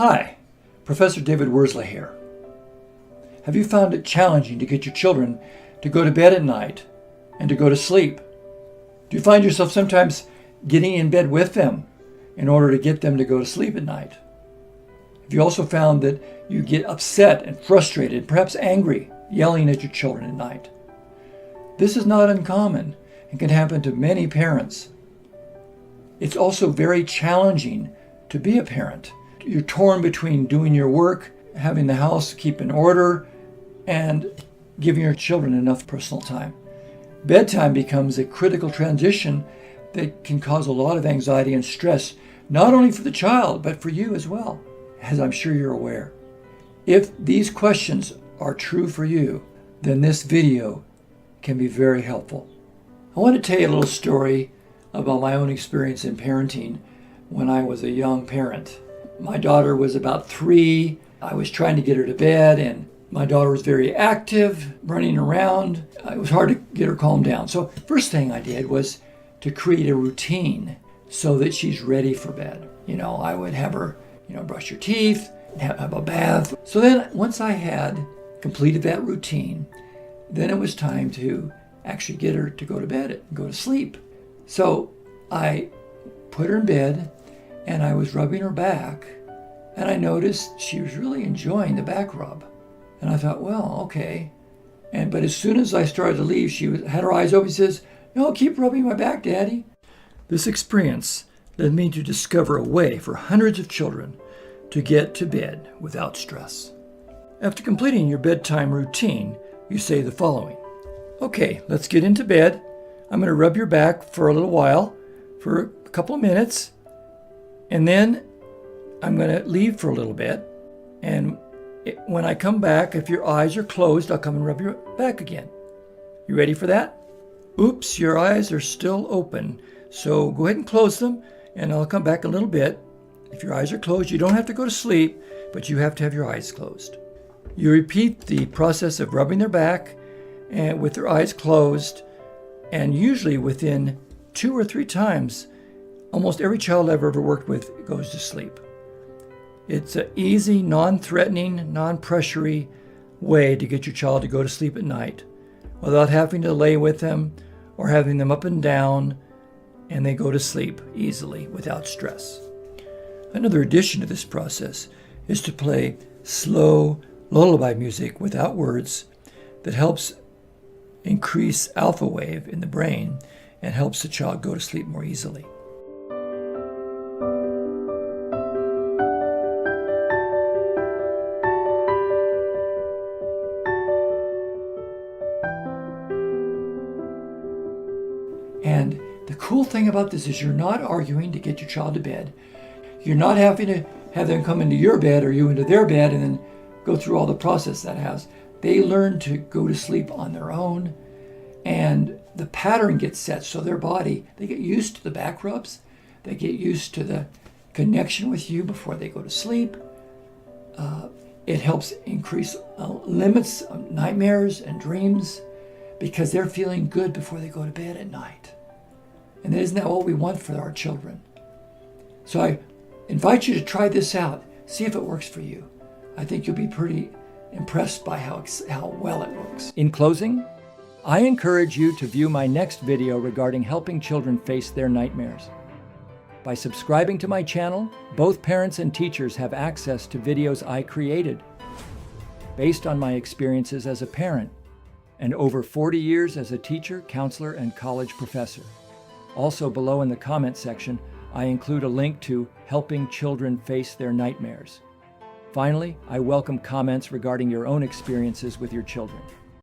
Hi, Professor David Worsley here. Have you found it challenging to get your children to go to bed at night and to go to sleep? Do you find yourself sometimes getting in bed with them in order to get them to go to sleep at night? Have you also found that you get upset and frustrated, perhaps angry, yelling at your children at night? This is not uncommon and can happen to many parents. It's also very challenging to be a parent. You're torn between doing your work, having the house keep in order, and giving your children enough personal time. Bedtime becomes a critical transition that can cause a lot of anxiety and stress, not only for the child, but for you as well, as I'm sure you're aware. If these questions are true for you, then this video can be very helpful. I want to tell you a little story about my own experience in parenting when I was a young parent. My daughter was about 3. I was trying to get her to bed, and my daughter was very active, running around. It was hard to get her calmed down. So first thing I did was to create a routine so that she's ready for bed. I would have her, brush her teeth, have a bath. So then once I had completed that routine, then it was time to actually get her to go to bed and go to sleep. So I put her in bed and I was rubbing her back, and I noticed she was really enjoying the back rub. And I thought, well, okay. But as soon as I started to leave, she had her eyes open. She says, "No, keep rubbing my back, Daddy." This experience led me to discover a way for hundreds of children to get to bed without stress. After completing your bedtime routine, you say the following. Okay, let's get into bed. I'm going to rub your back for a little while, for a couple of minutes, and then I'm going to leave for a little bit. And when I come back, if your eyes are closed, I'll come and rub your back again. You ready for that? Oops, your eyes are still open. So go ahead and close them, and I'll come back a little bit. If your eyes are closed, you don't have to go to sleep, but you have to have your eyes closed. You repeat the process of rubbing their back and with their eyes closed, and usually within 2 or 3 times, almost every child I've ever worked with goes to sleep. It's an easy, non-threatening, non-pressury way to get your child to go to sleep at night without having to lay with them or having them up and down, and they go to sleep easily without stress. Another addition to this process is to play slow lullaby music without words that helps increase alpha wave in the brain and helps the child go to sleep more easily. And the cool thing about this is you're not arguing to get your child to bed. You're not having to have them come into your bed or you into their bed and then go through all the process that has. They learn to go to sleep on their own, and the pattern gets set so their body, they get used to the back rubs, they get used to the connection with you before they go to sleep. It helps increase limits of nightmares and dreams because they're feeling good before they go to bed at night. And isn't that what we want for our children? So I invite you to try this out. See if it works for you. I think you'll be pretty impressed by how well it works. In closing, I encourage you to view my next video regarding helping children face their nightmares. By subscribing to my channel, both parents and teachers have access to videos I created based on my experiences as a parent and over 40 years as a teacher, counselor, and college professor. Also below in the comment section, I include a link to Helping Children Face Their Nightmares. Finally, I welcome comments regarding your own experiences with your children.